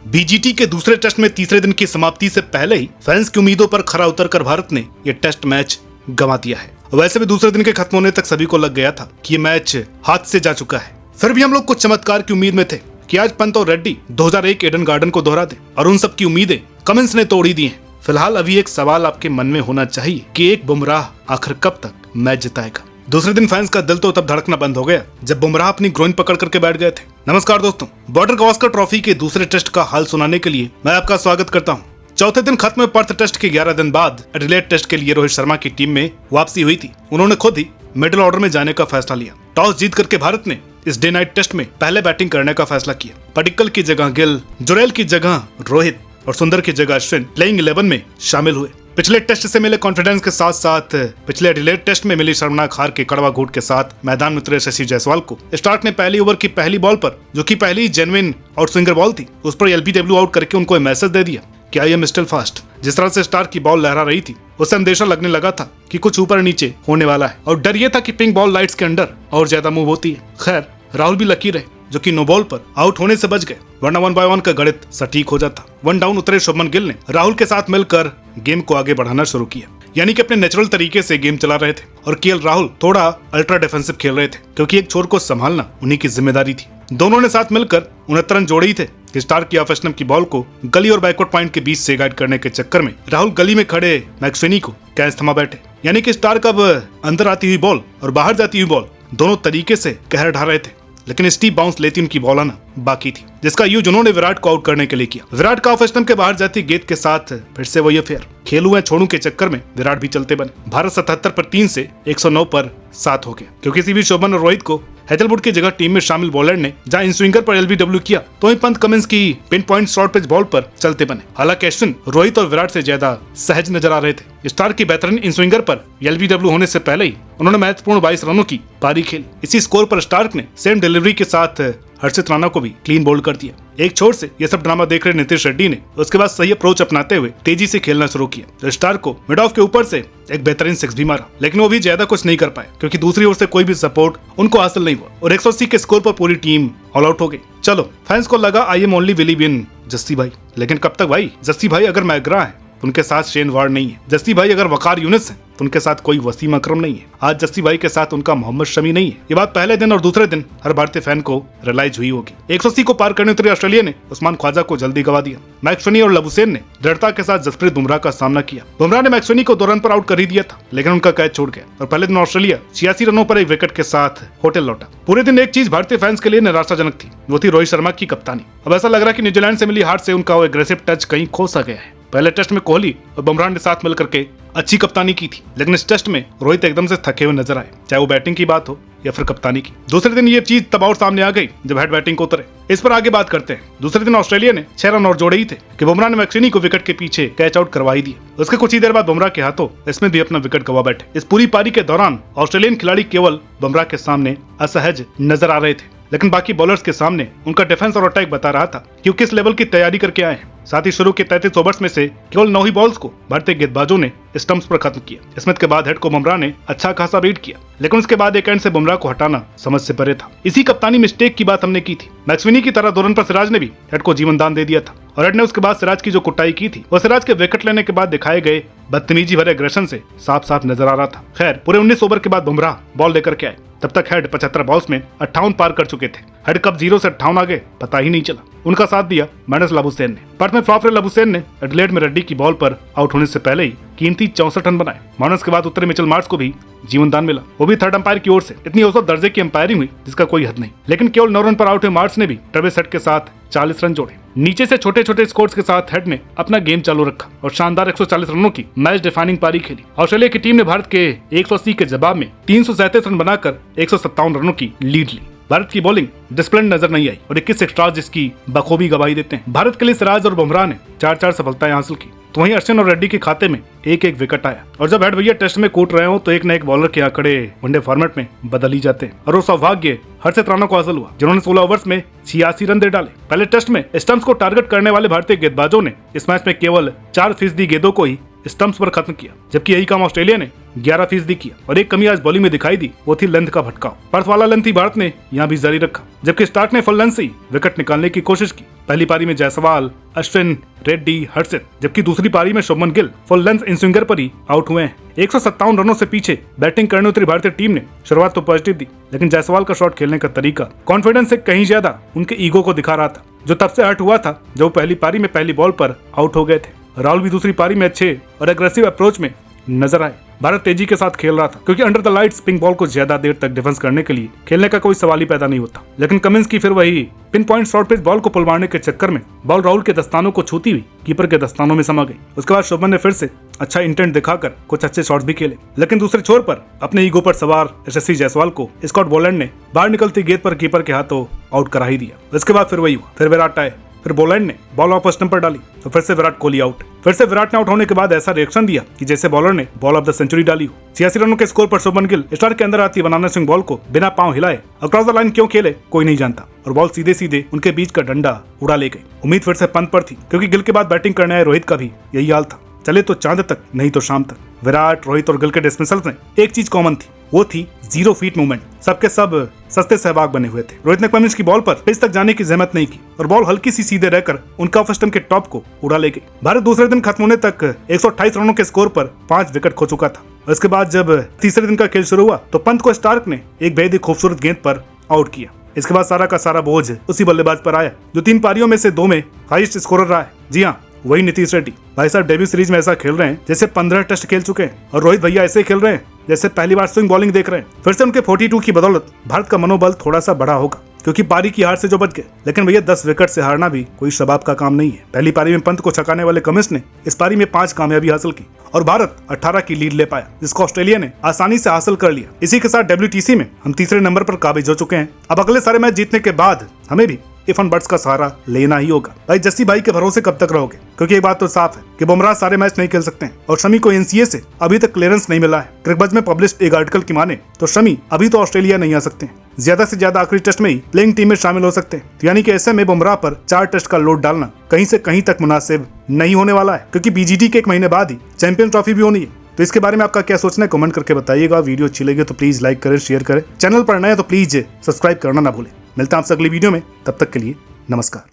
BGT के दूसरे test में तीसरे दिन की समाप्ति से पहले ही फैंस की उम्मीदों पर खरा उतरकर भारत ने यह टेस्ट मैच गंवा दिया है। वैसे भी दूसरे दिन के खत्म होने तक सभी को लग गया था कि ये मैच हाथ से जा चुका है। फिर भी हम लोग कुछ चमत्कार की उम्मीद में थे कि आज पंत और रेड्डी 2001 एडन गार्डन को दोहरा दें, और उन सब की उम्मीदें कमिंस ने तोड़ ही दी हैं। फिलहाल अभी एक सवाल आपके मन में होना चाहिए कि एक बुमराह आखिर कब तक मैच जिताएगा। दूसरे दिन फैंस का दिल तो तब धड़कना बंद हो गया जब बुमराह अपनी ग्रोइन पकड़ करके बैठ गए थे। नमस्कार दोस्तों, बॉर्डर गावस्कर ट्रॉफी के दूसरे टेस्ट का हाल सुनाने के लिए मैं आपका स्वागत करता हूं। चौथे दिन खत्म हुए पर्थ टेस्ट के 11 दिन बाद एडिलेड टेस्ट के लिए रोहित शर्मा की टीम में वापसी हुई थी। उन्होंने खुद ही मिडिल ऑर्डर में जाने का फैसला लिया। टॉस जीत करके भारत ने इस डे नाइट टेस्ट में पहले बैटिंग करने का फैसला किया। पडिक्कल की जगह गिल, जुरैल की जगह रोहित और सुंदर की जगह अश्विन प्लेइंग 11 में शामिल हुए। पिछले टेस्ट से मिले कॉन्फिडेंस के साथ साथ पिछले एडिलेड टेस्ट में मिली शर्मनाक हार के कड़वा घूंट के साथ मैदान में उतरे शशि जायसवाल को स्टार्क ने पहली ओवर की पहली बॉल पर, जो कि पहली जेन्युइन आउट स्विंगर बॉल थी, उस पर एलबीडब्ल्यू आउट करके उनको मैसेज दे दिया कि आई एम स्टिल फास्ट। जिस तरह से स्टार्क की बॉल लहरा रही थी उससे अंदेशा लगने लगा था कि कुछ ऊपर नीचे होने वाला है, और डर ये था कि पिंक बॉल लाइट्स के अंडर और ज्यादा मूव होती है। खैर, राहुल भी लकी रहे जो कि नो बॉल पर आउट होने से बच गए, वरना 1 बाय 1 का गणित सटीक हो जाता। 1 डाउन उतरे शुभमन गिल ने राहुल के साथ मिलकर गेम को आगे बढ़ाना शुरू किया, यानी कि अपने नेचुरल तरीके से गेम चला रहे थे। और केएल राहुल थोड़ा अल्ट्रा डिफेंसिव खेल रहे थे क्योंकि एक छोर को संभालना उन्हीं की जिम्मेदारी थी। दोनों ने साथ मिलकर 69 रन जोड़े ही थे कि स्टार्क की ऑफ स्टंप की बॉल को गली और बैकवर्ड पॉइंट के बीच से गाइड करने के चक्कर में राहुल गली में खड़े मैक्सवेनी को कैच थमा बैठे, यानी कि स्टार्क अब अंदर आती हुई बॉल और बाहर जाती हुई बॉल दोनों तरीके से कहर ढा रहे थे। लेकिन स्टीप बाउंस लेती उनकी बॉल आना बाकी थी, जिसका यूज उन्होंने विराट को आउट करने के लिए किया। विराट का ऑफ स्टंप के बाहर जाती गेंद के साथ फिर से वही अफेयर खेल हुए छोड़ू के चक्कर में विराट भी चलते बने। भारत 77 पर 3 से 109 पर 7 हो गया, क्योंकि सीवी शोभन और रोहित को हेजलवुड की जगह टीम में शामिल बॉलर ने जहां इन स्विंगर पर एलबीडब्ल्यू किया, तो ही पंत कमिंस की pin point short pitch ball पर चलते बने। हालांकि अश्विन रोहित और विराट से ज्यादा सहज नजर आ रहे थे। स्टार की बेहतरीन इन स्विंगर पर एलबीडब्ल्यू होने से पहले ही उन्होंने महत्वपूर्ण 22 रनों की पारी खेली। इसी स्कोर पर स्टार्क ने सेम डिलीवरी के साथ हर्षित राणा को भी क्लीन बोल्ड कर दिया। एक छोर से यह सब ड्रामा देख रहे नीतीश रेड्डी ने उसके बाद सही अप्रोच अपनाते हुए तेजी से खेलना शुरू किया। तो स्टार्क को मिड ऑफ के ऊपर से एक बेहतरीन 6 भी मारा, लेकिन वो भी ज्यादा कुछ नहीं कर पाए क्योंकि दूसरी ओर से कोई भी सपोर्ट उनको हासिल नहीं हुआ और 180 के स्कोर पर पूरी टीम ऑल आउट हो गई। चलो, फैंस को लगा I am only believe in Jassi भाई, लेकिन कब तक भाई? जस्सी भाई अगर मैग्रा है तो उनके साथ शेन वार्ड नहीं है। जस्सी भाई अगर वकार यूनिस है तो उनके साथ कोई वसीम अकरम नहीं है। आज जस्सी भाई के साथ उनका मोहम्मद शमी नहीं है। ये बात पहले दिन और दूसरे दिन हर भारतीय फैन को रियलाइज हुई होगी। 180 को पार करने उतरे ऑस्ट्रेलिया ने उस्मान ख्वाजा को जल्दी गवा दिया। मैक्सवेनी और लबुसेन ने दृढ़ता के साथ जसप्रीत बुमराह का सामना किया। बुमराह ने मैक्सवेनी को 2 रन पर आउट कर ही दिया था, लेकिन उनका कैच छूट गया और पहले दिन ऑस्ट्रेलिया 86 रनों पर एक विकेट के साथ होटल लौटा। पूरे दिन एक चीज भारतीय फैंस के लिए निराशाजनक थी, वो थी रोहित शर्मा की कप्तानी। अब ऐसा लग रहा है कि न्यूजीलैंड से मिली हार से उनका वो एग्रेसिव टच कहीं खो सा गया है। पहले टेस्ट में कोहली और बुमराह ने साथ मिलकर के अच्छी कप्तानी की थी, लेकिन इस टेस्ट में रोहित एकदम से थके हुए नजर आए, चाहे वो बैटिंग की बात हो या फिर कप्तानी की। दूसरे दिन ये चीज तब और सामने आ गई जब हेड बैटिंग को उतरे। इस पर आगे बात करते हैं। दूसरे दिन ऑस्ट्रेलिया ने 6 रन और जोड़े ही थे कि बुमराह ने मैक्सवेनी को विकेट के पीछे कैच आउट करवा ही दिया। उसके कुछ ही देर बाद बुमराह के हाथों इसमें भी अपना विकेट गवा बैठे। इस पूरी पारी के दौरान ऑस्ट्रेलियन खिलाड़ी केवल बुमराह के सामने असहज नजर आ रहे थे, लेकिन बाकी बॉलर्स के सामने उनका डिफेंस और अटैक बता रहा था कि किस लेवल की तैयारी करके आए हैं। साथ ही शुरू के 33 ओवर्स में से केवल 9 ही बॉल्स को भारतीय गेंदबाजों ने स्टंप्स पर खत्म किया। स्मिथ के बाद हेड को बुमराह ने अच्छा खासा बीट किया, लेकिन उसके बाद एक एंड से बुमराह को हटाना समझ से परे था। इसी कप्तानी मिस्टेक की बात हमने की थी। मैक्सवेनी की तरह 2 रन पर सिराज ने भी हेड को जीवन दान दे दिया था, और हेड ने उसके बाद सिराज की जो कुटाई की थी वो सिराज के विकेट लेने के बाद दिखाए गए बदतमीजी भरे एग्रेशन से साफ साफ नजर आ रहा था। खैर, पूरे 19 ओवर के बाद बुमराह बॉल लेकर के आए। तब तक हेड 75 बॉल्स में 58 पार कर चुके थे। हेड कब 0 से 58 आ गए पता ही नहीं चला। उनका साथ दिया माइनस लबुसेन ने। पर्थ में फ्लॉप रहे लबुसेन ने एडिलेड में रेड्डी की बॉल पर आउट होने से पहले ही कीमती 64 रन बनाए। माइनस के बाद उतरे मिचेल मार्श को भी जीवन दान मिला, वो भी थर्ड अंपायर की ओर से। इतनी औसत दर्जे की अंपायरिंग हुई जिसका कोई हद नहीं, लेकिन केवल 9 रन पर आउट हुए मार्श ने भी ट्रेविस हेड के साथ 40 रन जोड़े। नीचे से छोटे छोटे स्कोर्स के साथ हेड ने अपना गेम चालू रखा और शानदार 140 रनों की मैच डिफाइनिंग पारी खेली। ऑस्ट्रेलिया की टीम ने भारत के 180 के जवाब में 337 रन बनाकर 157 रनों की लीड ली। भारत की बॉलिंग डिसिप्लिन नजर नहीं आई और 21 एक्स्ट्राज जिसकी बखूबी गवाही देते हैं। भारत के लिए सिराज और बुमराह ने 4-4 सफलताएं हासिल की, तो वहीं अश्विन और रेड्डी के खाते में एक विकेट आया। और जब हेड भैया टेस्ट में कूट रहे हो तो एक न एक बॉलर के आंकड़े वनडे फॉर्मेट में बदल ही जाते हैं, और वो सौभाग्य हर्षित राणा को हासिल हुआ जिन्होंने 16 ओवर्स में 86 रन दे डाले। पहले टेस्ट में स्टंप्स को टारगेट करने वाले भारतीय गेंदबाजों ने इस मैच में केवल 4% गेंदों को ही स्टंप्स पर खत्म किया, जबकि यही काम ऑस्ट्रेलिया ने 11% किया। और एक कमी आज बॉलिंग में दिखाई दी, वो थी लेंथ का भटकाव। पर्थ वाला लेंथ ही भारत ने यहाँ भी जारी रखा, जबकि स्टार्क ने फुल लेंथ से ही विकेट निकालने की कोशिश की। पहली पारी में जायसवाल, अश्विन, रेड्डी, हर्षित, जबकि दूसरी पारी में Shubman Gill full length in swinger पर ही आउट हुए हैं। 157 रनों से पीछे बैटिंग करने उतरी भारतीय टीम ने शुरुआत तो पॉजिटिव दी, लेकिन जायसवाल का शॉट खेलने का तरीका कॉन्फिडेंस से कहीं ज्यादा उनके ईगो को दिखा रहा था, जो तब से हर्ट हुआ था जब पहली पारी में पहली बॉल पर आउट हो गए थे। राहुल भी दूसरी पारी में अच्छे और एग्रेसिव अप्रोच में नजर आए। भारत तेजी के साथ खेल रहा था, क्योंकि under the lights pink ball को ज्यादा देर तक डिफेंस करने के लिए खेलने का कोई सवाल ही पैदा नहीं होता। लेकिन कमिंस की फिर वही pin point short pitch ball को पुल मारने के चक्कर में बॉल राहुल के दस्तानों को छूती हुई कीपर के दस्तानों में समा गई। उसके बाद शुभमन ने फिर से अच्छा इंटेंट दिखाकर कुछ अच्छे शॉट्स भी खेले, लेकिन दूसरे छोर पर अपने ईगो पर सवार यशस्वी जायसवाल को स्कॉट बोलैंड ने बाहर निकलती गेंद पर कीपर के हाथों आउट करा ही दिया। इसके बाद फिर वही हुआ, फिर विराट आए, फिर बोलैंड ने बॉल ऑफ स्टंप पर डाली तो फिर से विराट कोहली आउट। फिर से विराट ने आउट होने के बाद ऐसा रिएक्शन दिया कि जैसे बॉलर ने बॉल ऑफ द सेंचुरी डाली हो। 86 रनों के स्कोर पर शुभमन गिल स्टार के अंदर आती बनाना स्विंग बॉल को बिना पांव हिलाए अक्रॉस द लाइन क्यों खेले कोई नहीं जानता, और बॉल सीधे सीधे उनके बीच का डंडा उड़ा ले गई। उम्मीद फिर से पंत पर थी, क्योंकि गिल के बाद बैटिंग करने आए रोहित का भी यही हाल था। चले तो चांद तक, नहीं तो शाम तक। विराट, रोहित और गिल के डिसमिसल्स में एक चीज कॉमन थी, वो थी 0 फीट मूवमेंट। सबके सब सस्ते सहवाग बने हुए थे। रोहित ने कमिंस की बॉल पर पिच तक जाने की जहमत नहीं की और बॉल हल्की सी सीधे रहकर उनका ऑफ स्टंप के टॉप को उड़ा ले गई। भारत दूसरे दिन खत्म होने तक 128 रनों के स्कोर पर 5 विकेट खो चुका था। इसके बाद जब तीसरे दिन का खेल शुरू हुआ तो पंत को स्टार्क ने एक बेहद ही खूबसूरत गेंद पर आउट किया। इसके बाद सारा का सारा बोझ उसी बल्लेबाज पर आया जो 3 पारियों में से 2 में हाईएस्ट स्कोरर रहा है। जी हाँ, वही नीतीश रेड्डी। भाई साहब डेब्यू सीरीज में ऐसा खेल रहे हैं जैसे 15 टेस्ट खेल चुके हैं, और रोहित भैया ऐसे खेल रहे हैं जैसे पहली बार स्विंग बॉलिंग देख रहे हैं। फिर से उनके 42 की बदौलत भारत का मनोबल थोड़ा सा बढ़ा होगा, क्योंकि पारी की हार से जो बच गए। लेकिन भैया 10 विकेट से हारना भी कोई शबाब का काम नहीं है। पहली पारी में पंत को छकाने वाले कमिंस ने इस पारी में 5 कामयाबी हासिल की और भारत 18 की लीड ले पाया, जिसको ऑस्ट्रेलिया ने आसानी से हासिल कर लिया। इसी के साथ WTC में हम तीसरे नंबर पर काबिज हो चुके हैं। अब अगले सारे मैच जीतने के बाद हमें भी इरफान बट्स का सहारा लेना ही होगा। भाई जस्सी भाई के भरोसे कब तक रहोगे, क्योंकि एक बात तो साफ है कि बुमराह सारे मैच नहीं खेल सकते हैं और शमी को NCA से अभी तक क्लियरेंस नहीं मिला है। क्रिकबज़ में पब्लिश्ड एक आर्टिकल की माने तो शमी अभी तो ऑस्ट्रेलिया नहीं आ सकते हैं, ज्यादा से ज्यादा आखिरी टेस्ट में ही प्लेइंग टीम में शामिल हो सकते हैं। यानी कि ऐसे में बुमराह पर 4 टेस्ट का लोड डालना कहीं से कहीं तक मुनासिब नहीं होने वाला है, क्योंकि BGT के 1 महीने बाद ही चैंपियंस ट्रॉफी भी होनी है। तो इसके बारे में आपका क्या सोचना है, कमेंट करके बताइएगा। वीडियो अच्छी लगी तो प्लीज लाइक करें, शेयर करें। चैनल पर नए तो प्लीज सब्सक्राइब करना ना भूलें। मिलता है आपसे अगली वीडियो में, तब तक के लिए नमस्कार।